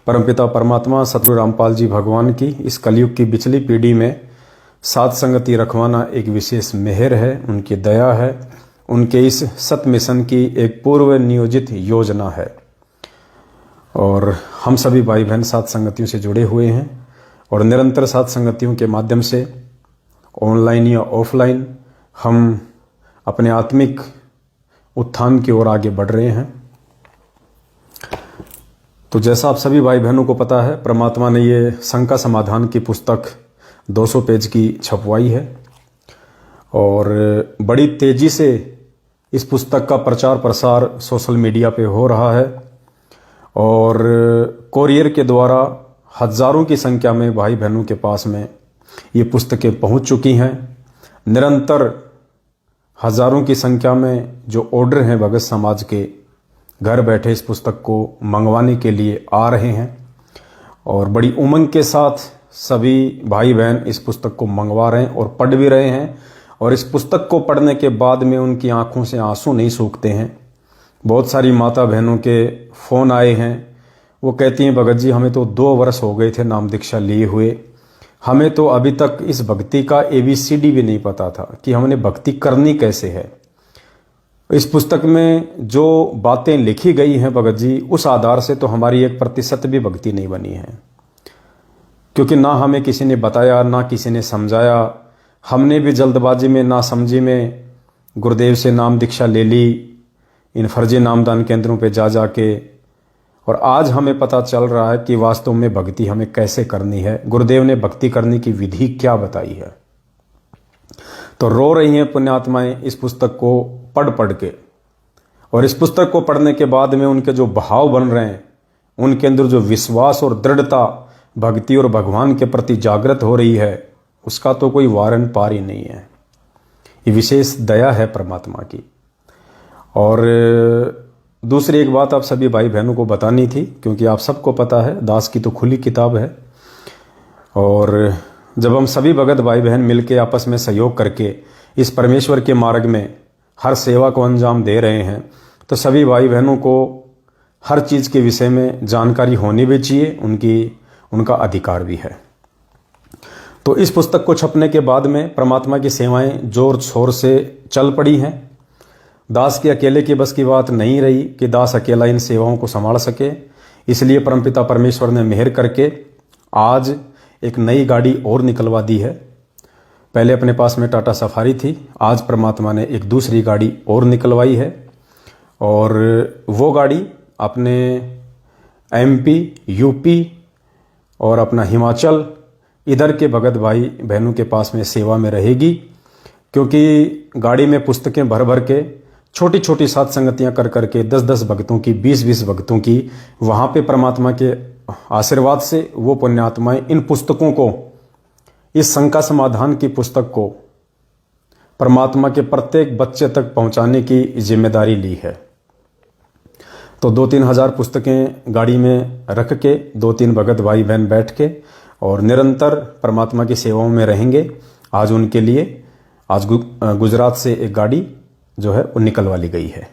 परमपिता परमात्मा सतगुरु रामपाल जी भगवान की इस कलयुग की बिचली पीढ़ी में साथ संगति रखवाना एक विशेष मेहर है, उनकी दया है, उनके इस सत मिशन की एक पूर्व नियोजित योजना है। और हम सभी भाई बहन साथ संगतियों से जुड़े हुए हैं और निरंतर साथ संगतियों के माध्यम से ऑनलाइन या ऑफलाइन हम अपने आत्मिक उत्थान की ओर आगे बढ़ रहे हैं। तो जैसा आप सभी भाई बहनों को पता है, परमात्मा ने ये शंका समाधान की पुस्तक 200 पेज की छपवाई है और बड़ी तेजी से इस पुस्तक का प्रचार प्रसार सोशल मीडिया पे हो रहा है और कोरियर के द्वारा हजारों की संख्या में भाई बहनों के पास में ये पुस्तकें पहुंच चुकी हैं। निरंतर हजारों की संख्या में जो ऑर्डर हैं भगत समाज के, घर बैठे इस पुस्तक को मंगवाने के लिए आ रहे हैं और बड़ी उमंग के साथ सभी भाई बहन इस पुस्तक को मंगवा रहे हैं और पढ़ भी रहे हैं। और इस पुस्तक को पढ़ने के बाद में उनकी आंखों से आंसू नहीं सूखते हैं। बहुत सारी माता बहनों के फ़ोन आए हैं, वो कहती हैं भगत जी हमें तो 2 वर्ष हो गए थे नाम दीक्षा लिए हुए, हमें तो अभी तक इस भक्ति का ABCD भी नहीं पता था कि हमने भक्ति करनी कैसे है। इस पुस्तक में जो बातें लिखी गई हैं भगत जी, उस आधार से तो हमारी 1% भी भक्ति नहीं बनी है, क्योंकि ना हमें किसी ने बताया, ना किसी ने समझाया। हमने भी जल्दबाजी में, ना समझी में गुरुदेव से नाम दीक्षा ले ली इन फर्जी नामदान केंद्रों पे जा जाके, और आज हमें पता चल रहा है कि वास्तव में भक्ति हमें कैसे करनी है, गुरुदेव ने भक्ति करने की विधि क्या बताई है। तो रो रही हैं पुण्यात्माएं इस पुस्तक को पढ़ के, और इस पुस्तक को पढ़ने के बाद में उनके जो भाव बन रहे हैं, उनके अंदर जो विश्वास और दृढ़ता भक्ति और भगवान के प्रति जागृत हो रही है, उसका तो कोई वारन पार ही नहीं है। ये विशेष दया है परमात्मा की। और दूसरी एक बात आप सभी भाई बहनों को बतानी थी, क्योंकि आप सबको पता है दास की तो खुली किताब है, और जब हम सभी भगत भाई बहन मिलके आपस में सहयोग करके इस परमेश्वर के मार्ग में हर सेवा को अंजाम दे रहे हैं, तो सभी भाई बहनों को हर चीज़ के विषय में जानकारी होनी भी चाहिए, उनका अधिकार भी है। तो इस पुस्तक को छपने के बाद में परमात्मा की सेवाएं जोर शोर से चल पड़ी हैं। दास के अकेले की बस की बात नहीं रही कि दास अकेला इन सेवाओं को संभाल सके, इसलिए परमपिता परमेश्वर ने मेहर करके आज एक नई गाड़ी और निकलवा दी है। पहले अपने पास में टाटा सफारी थी, आज परमात्मा ने एक दूसरी गाड़ी और निकलवाई है, और वो गाड़ी अपने MP, UP और अपना हिमाचल इधर के भगत भाई बहनों के पास में सेवा में रहेगी, क्योंकि गाड़ी में पुस्तकें भर भर के छोटी छोटी साथ संगतियां कर करके 10-10 भक्तों की, 20-20 भक्तों की, वहाँ पे परमात्मा के आशीर्वाद से वो पुण्यात्माएं इन पुस्तकों को, इस शंका समाधान की पुस्तक को परमात्मा के प्रत्येक बच्चे तक पहुंचाने की जिम्मेदारी ली है। तो 2-3 हज़ार पुस्तकें गाड़ी में रख के 2-3 भगत भाई बहन बैठ के और निरंतर परमात्मा की सेवाओं में रहेंगे। आज उनके लिए गुजरात से एक गाड़ी जो है वो निकलवा ली गई है,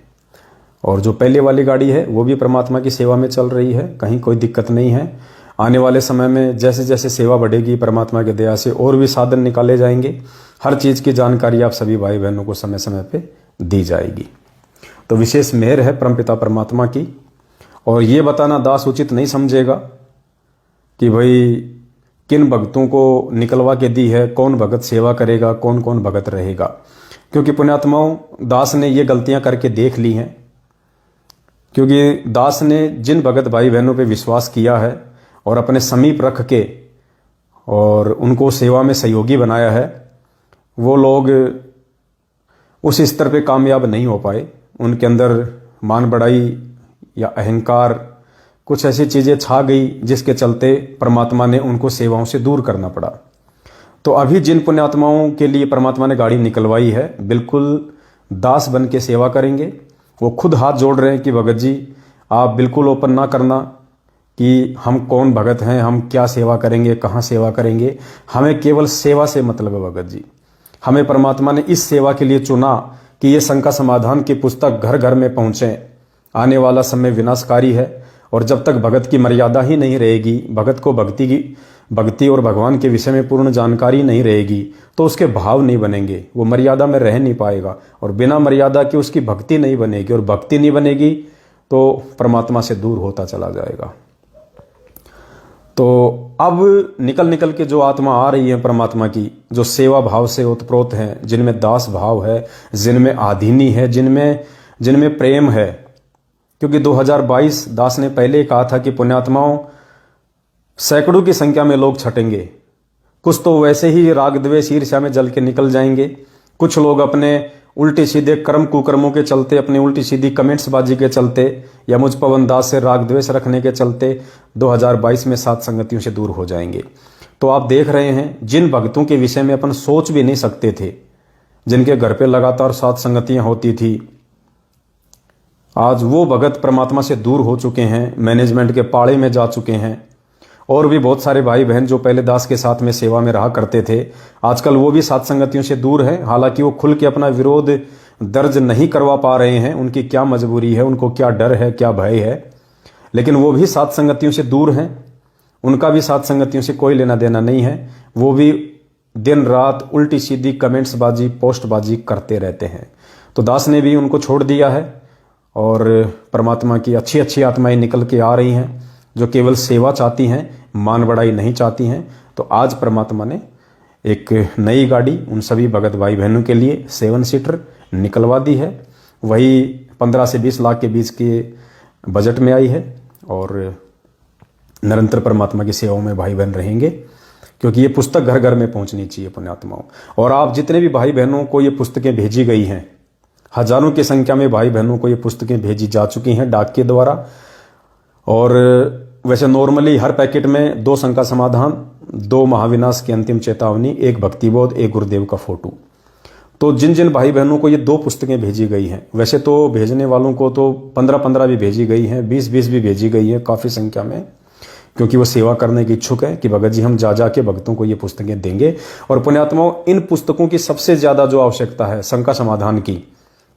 और जो पहले वाली गाड़ी है वो भी परमात्मा की सेवा में चल रही है, कहीं कोई दिक्कत नहीं है। आने वाले समय में जैसे जैसे सेवा बढ़ेगी, परमात्मा की दया से और भी साधन निकाले जाएंगे। हर चीज़ की जानकारी आप सभी भाई बहनों को समय समय पे दी जाएगी। तो विशेष मेहर है परमपिता परमात्मा की, और ये बताना दास उचित नहीं समझेगा कि भाई किन भक्तों को निकलवा के दी है, कौन भगत सेवा करेगा, कौन कौन भगत रहेगा, क्योंकि पुण्यात्माओं दास ने ये गलतियां करके देख ली हैं। क्योंकि दास ने जिन भगत भाई बहनों पे विश्वास किया है और अपने समीप रख के और उनको सेवा में सहयोगी बनाया है, वो लोग उस स्तर पे कामयाब नहीं हो पाए। उनके अंदर मान बढ़ाई या अहंकार, कुछ ऐसी चीज़ें छा गई जिसके चलते परमात्मा ने उनको सेवाओं से दूर करना पड़ा। तो अभी जिन पुण्यात्माओं के लिए परमात्मा ने गाड़ी निकलवाई है, बिल्कुल दास बन के सेवा करेंगे। वो खुद हाथ जोड़ रहे हैं कि भगत जी आप बिल्कुल ओपन ना करना कि हम कौन भगत हैं, हम क्या सेवा करेंगे, कहाँ सेवा करेंगे, हमें केवल सेवा से मतलब है भगत जी। हमें परमात्मा ने इस सेवा के लिए चुना कि ये शंका समाधान की पुस्तक घर घर में पहुँचे। आने वाला समय विनाशकारी है और जब तक भगत की मर्यादा ही नहीं रहेगी, भगत को भक्ति और भगवान के विषय में पूर्ण जानकारी नहीं रहेगी, तो उसके भाव नहीं बनेंगे, वो मर्यादा में रह नहीं पाएगा, और बिना मर्यादा के उसकी भक्ति नहीं बनेगी, और भक्ति नहीं बनेगी तो परमात्मा से दूर होता चला जाएगा। तो अब निकल निकल के जो आत्मा आ रही है परमात्मा की, जो सेवा भाव से ओतप्रोत हैं, जिनमें दास भाव है, जिनमें आधीनी है, जिनमें प्रेम है, क्योंकि 2022 दास ने पहले कहा था कि पुण्यात्माओं सैकड़ों की संख्या में लोग छटेंगे। कुछ तो वैसे ही राग द्वेष ईर्ष्या में जल के निकल जाएंगे, कुछ लोग अपने उल्टे सीधे कर्म कुकर्मों के चलते, अपनी उल्टी सीधी कमेंट्स बाजी के चलते, या मुझ पवन दास से राग द्वेष रखने के चलते 2022 में सात संगतियों से दूर हो जाएंगे। तो आप देख रहे हैं, जिन भक्तों के विषय में अपन सोच भी नहीं सकते थे, जिनके घर पे लगातार सात संगतियां होती थी, आज वो भगत परमात्मा से दूर हो चुके हैं, मैनेजमेंट के पाड़े में जा चुके हैं। और भी बहुत सारे भाई बहन जो पहले दास के साथ में सेवा में रहा करते थे, आजकल वो भी सात संगतियों से दूर हैं। हालांकि वो खुल के अपना विरोध दर्ज नहीं करवा पा रहे हैं, उनकी क्या मजबूरी है, उनको क्या डर है, क्या भय है, लेकिन वो भी सात संगतियों से दूर हैं। उनका भी सात संगतियों से कोई लेना देना नहीं है। वो भी दिन रात उल्टी सीधी कमेंट्स बाजी, पोस्ट बाजी करते रहते हैं। तो दास ने भी उनको छोड़ दिया है, और परमात्मा की अच्छी अच्छी आत्माएं निकल के आ रही हैं, जो केवल सेवा चाहती हैं, मान बढ़ाई नहीं चाहती हैं। तो आज परमात्मा ने एक नई गाड़ी उन सभी भगत भाई बहनों के लिए 7 सीटर निकलवा दी है। वही 15 से 20 लाख के बीच के बजट में आई है, और निरंतर परमात्मा की सेवाओं में भाई बहन रहेंगे, क्योंकि ये पुस्तक घर घर में पहुंचनी चाहिए पुण्यात्माओं। और आप जितने भी भाई बहनों को ये पुस्तकें भेजी गई हैं, हजारों की संख्या में भाई बहनों को ये पुस्तकें भेजी जा चुकी हैं डाक के द्वारा। और वैसे नॉर्मली हर पैकेट में 2 शंका समाधान, 2 महाविनाश की अंतिम चेतावनी, 1 भक्तिबोध, 1 गुरुदेव का फोटो। तो जिन जिन भाई बहनों को ये 2 पुस्तकें भेजी गई हैं, वैसे तो भेजने वालों को तो 15-15 भी भेजी गई हैं, 20-20 भी भेजी गई है काफ़ी संख्या में, क्योंकि वो सेवा करने के इच्छुक है कि भगत जी हम जा जा के भक्तों को ये पुस्तकें देंगे। और पुण्यात्माओं, इन पुस्तकों की सबसे ज़्यादा जो आवश्यकता है शंका समाधान की,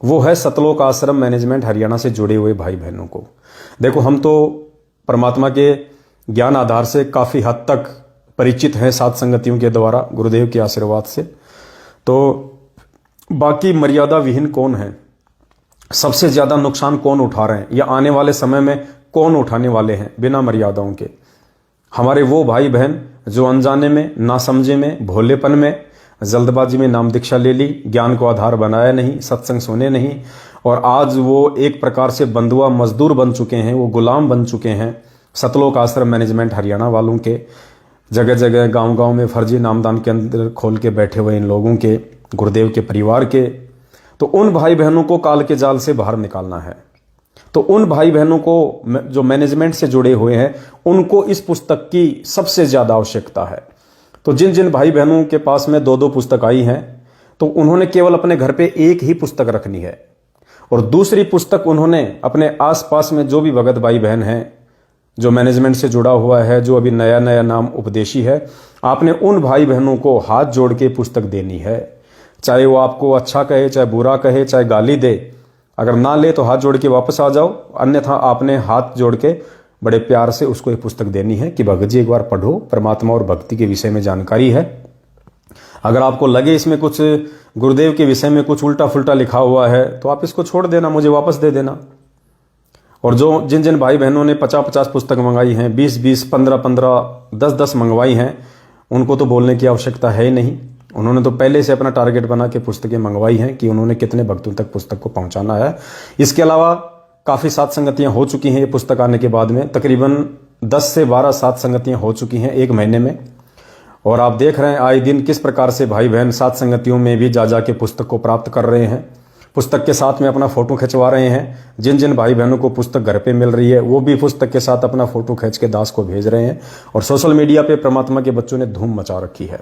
वो है सतलोक आश्रम मैनेजमेंट हरियाणा से जुड़े हुए भाई बहनों को। देखो, हम तो परमात्मा के ज्ञान आधार से काफ़ी हद तक परिचित हैं सात संगतियों के द्वारा, गुरुदेव के आशीर्वाद से। तो बाकी मर्यादा विहीन कौन है, सबसे ज़्यादा नुकसान कौन उठा रहे हैं, या आने वाले समय में कौन उठाने वाले हैं बिना मर्यादाओं के? हमारे वो भाई बहन जो अनजाने में, नासमझे में, भोलेपन में, जल्दबाजी में नाम दीक्षा ले ली, ज्ञान को आधार बनाया नहीं, सत्संग सुने नहीं, और आज वो एक प्रकार से बंधुआ मजदूर बन चुके हैं, वो गुलाम बन चुके हैं सतलोक आश्रम मैनेजमेंट हरियाणा वालों के। जगह जगह गांव-गांव में फर्जी नामदान के अंदर खोल के बैठे हुए इन लोगों के, गुरुदेव के परिवार के। तो उन भाई बहनों को काल के जाल से बाहर निकालना है। तो उन भाई बहनों को जो मैनेजमेंट से जुड़े हुए हैं, उनको इस पुस्तक की सबसे ज़्यादा आवश्यकता है। तो जिन जिन भाई बहनों के पास में 2-2 पुस्तक आई हैं, तो उन्होंने केवल अपने घर पे एक ही पुस्तक रखनी है, और दूसरी पुस्तक उन्होंने अपने आसपास में जो भी भगत भाई बहन हैं, जो मैनेजमेंट से जुड़ा हुआ है, जो अभी नया नया नाम उपदेशी है, आपने उन भाई बहनों को हाथ जोड़ के पुस्तक देनी है। चाहे वो आपको अच्छा कहे, चाहे बुरा कहे, चाहे गाली दे, अगर ना ले तो हाथ जोड़ के वापस आ जाओ, अन्यथा आपने हाथ जोड़ के बड़े प्यार से उसको ये पुस्तक देनी है कि भगत जी एक बार पढ़ो, परमात्मा और भक्ति के विषय में जानकारी है। अगर आपको लगे इसमें कुछ गुरुदेव के विषय में कुछ उल्टा फुल्टा लिखा हुआ है, तो आप इसको छोड़ देना, मुझे वापस दे देना। और जो जिन जिन भाई बहनों ने 50-50 पुस्तक मंगाई हैं, 20-20, 15-15, 10-10 मंगवाई हैं, उनको तो बोलने की आवश्यकता है ही नहीं। उन्होंने तो पहले से अपना टारगेट बना के पुस्तकें मंगवाई हैं कि उन्होंने कितने भक्तों तक पुस्तक को पहुंचाना है। इसके अलावा काफ़ी सात संगतियां हो चुकी हैं ये पुस्तक आने के बाद में, तकरीबन 10 से 12 सात संगतियां हो चुकी हैं 1 महीने में। और आप देख रहे हैं आए दिन किस प्रकार से भाई बहन सात संगतियों में भी जा के पुस्तक को प्राप्त कर रहे हैं, पुस्तक के साथ में अपना फोटो खिंचवा रहे हैं। जिन जिन भाई बहनों को पुस्तक घर पे मिल रही है, वो भी पुस्तक के साथ अपना फोटो खींच के दास को भेज रहे हैं। और सोशल मीडिया पे परमात्मा के बच्चों ने धूम मचा रखी है,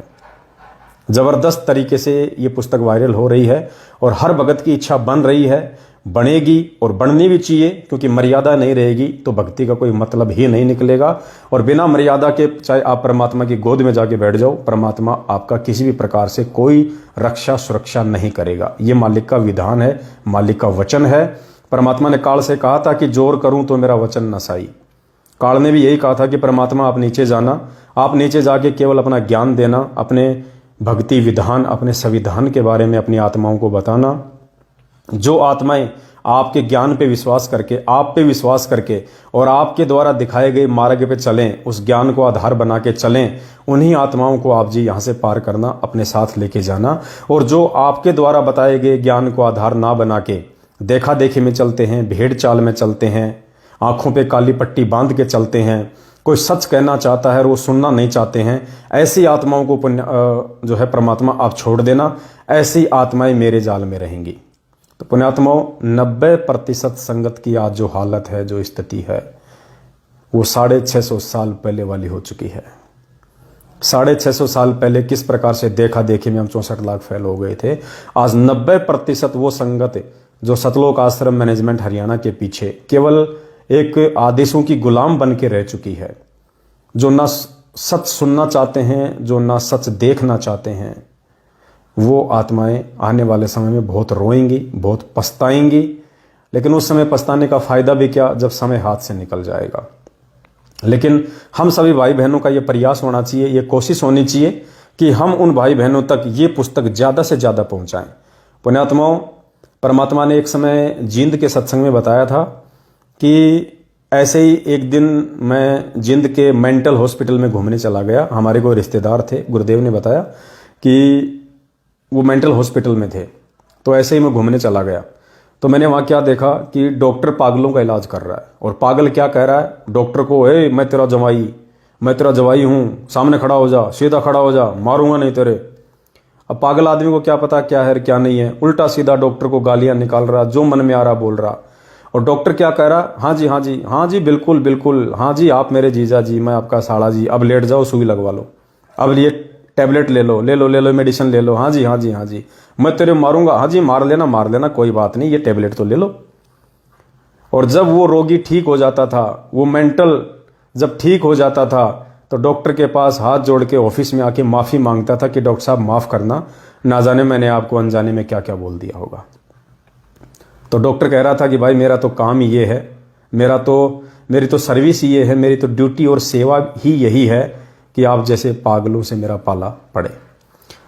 जबरदस्त तरीके से ये पुस्तक वायरल हो रही है, और हर भगत की इच्छा बन रही है, बनेगी और बढ़नी भी चाहिए, क्योंकि मर्यादा नहीं रहेगी तो भक्ति का कोई मतलब ही नहीं निकलेगा। और बिना मर्यादा के चाहे आप परमात्मा की गोद में जाके बैठ जाओ, परमात्मा आपका किसी भी प्रकार से कोई रक्षा सुरक्षा नहीं करेगा। ये मालिक का विधान है, मालिक का वचन है। परमात्मा ने काल से कहा था कि जोर करूं तो मेरा वचन न साई, काल ने भी यही कहा था कि परमात्मा आप नीचे जाना, आप नीचे जाके केवल अपना ज्ञान देना, अपने भक्ति विधान, अपने संविधान के बारे में अपनी आत्माओं को बताना। जो आत्माएं आपके ज्ञान पे विश्वास करके, आप पे विश्वास करके और आपके द्वारा दिखाए गए मार्ग पे चलें, उस ज्ञान को आधार बना के चलें, उन्हीं आत्माओं को आप जी यहाँ से पार करना, अपने साथ लेके जाना। और जो आपके द्वारा बताए गए ज्ञान को आधार ना बना के देखा देखी में चलते हैं, भेड़ चाल में चलते हैं, आंखों पे काली पट्टी बांध के चलते हैं, कोई सच कहना चाहता है और वो सुनना नहीं चाहते हैं, ऐसी आत्माओं को जो है परमात्मा आप छोड़ देना। ऐसी आत्माएं मेरे जाल में रहेंगी। तो पुण्यात्माओं, 90% संगत की आज जो हालत है, जो स्थिति है, वो 650 साल पहले वाली हो चुकी है। 650 साल पहले किस प्रकार से देखा देखी में हम 64 लाख फेल हो गए थे, आज 90% वो संगत जो सतलोक आश्रम मैनेजमेंट हरियाणा के पीछे केवल एक आदेशों की गुलाम बन के रह चुकी है, जो ना सच सुनना चाहते हैं, जो ना सच देखना चाहते हैं, वो आत्माएं आने वाले समय में बहुत रोएंगी, बहुत पछताएंगी। लेकिन उस समय पछताने का फायदा भी क्या, जब समय हाथ से निकल जाएगा। लेकिन हम सभी भाई बहनों का ये प्रयास होना चाहिए, ये कोशिश होनी चाहिए कि हम उन भाई बहनों तक ये पुस्तक ज़्यादा से ज़्यादा पहुँचाएँ। पुण्यात्माओं, परमात्मा ने एक समय जींद के सत्संग में बताया था कि ऐसे ही एक दिन मैं जींद के मेंटल हॉस्पिटल में घूमने चला गया। हमारे कोई रिश्तेदार थे, गुरुदेव ने बताया कि वो मेंटल हॉस्पिटल में थे। तो ऐसे ही मैं घूमने चला गया, तो मैंने वहाँ क्या देखा कि डॉक्टर पागलों का इलाज कर रहा है। और पागल क्या कह रहा है डॉक्टर को, मैं तेरा जवाई हूँ, सामने खड़ा हो जा, सीधा खड़ा हो जा, मारूंगा नहीं तेरे। अब पागल आदमी को क्या पता क्या है क्या नहीं है, उल्टा सीधा डॉक्टर को गालियां निकाल रहा, जो मन में आ रहा बोल रहा। और डॉक्टर क्या कह रहा, हाँ जी हाँ जी हाँ जी बिल्कुल बिल्कुल, हाँ जी आप मेरे जीजा जी, मैं आपका साड़ा जी, अब लेट जाओ, सुई लगवा लो, अब ये टैबलेट ले लो मेडिसिन ले लो, हाँ जी हाँ जी हाँ जी, मैं तेरे मारूंगा, हाँ जी मार लेना कोई बात नहीं, ये टैबलेट तो ले लो। और जब वो रोगी ठीक हो जाता था, वो मेंटल जब ठीक हो जाता था, तो डॉक्टर के पास हाथ जोड़ के ऑफिस में आके माफ़ी मांगता था कि डॉक्टर साहब माफ़ करना, ना जाने मैंने आपको अनजाने में क्या क्या बोल दिया होगा। तो डॉक्टर कह रहा था कि भाई मेरा तो काम ये है, मेरी तो सर्विस ये है, मेरी तो ड्यूटी और सेवा ही यही है कि आप जैसे पागलों से मेरा पाला पड़े।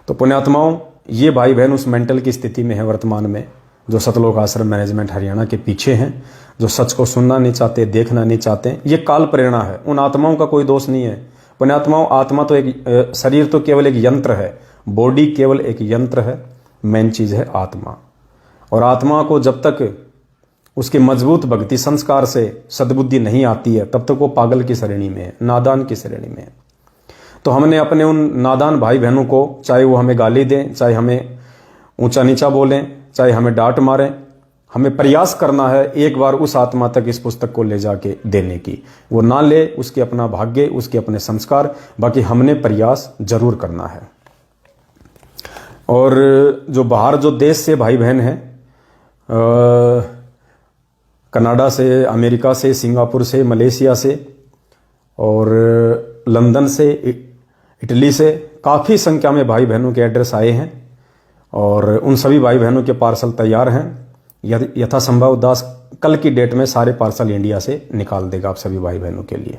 तो पुण्यात्माओं, ये भाई बहन उस मेंटल की स्थिति में है वर्तमान में, जो सतलोक आश्रम मैनेजमेंट हरियाणा के पीछे हैं, जो सच को सुनना नहीं चाहते, देखना नहीं चाहते। ये काल प्रेरणा है, उन आत्माओं का कोई दोष नहीं है। पुण्यात्माओं, आत्मा तो एक शरीर तो केवल एक यंत्र है, बॉडी केवल एक यंत्र है, मेन चीज है आत्मा। और आत्मा को जब तक उसके मजबूत भक्ति संस्कार से सद्बुद्धि नहीं आती है, तब तक वो पागल की श्रेणी में है, नादान की श्रेणी में है। तो हमने अपने उन नादान भाई बहनों को, चाहे वो हमें गाली दें, चाहे हमें ऊंचा नीचा बोलें, चाहे हमें डांट मारें, हमें प्रयास करना है एक बार उस आत्मा तक इस पुस्तक को ले जाके देने की। वो ना ले, उसके अपना भाग्य, उसके अपने संस्कार, बाकी हमने प्रयास जरूर करना है। और जो बाहर जो देश से भाई बहन हैं, कनाडा से, अमेरिका से, सिंगापुर से, मलेशिया से और लंदन से, इटली से काफ़ी संख्या में भाई बहनों के एड्रेस आए हैं और उन सभी भाई बहनों के पार्सल तैयार हैं। यथासंभव दास कल की डेट में सारे पार्सल इंडिया से निकाल देगा आप सभी भाई बहनों के लिए।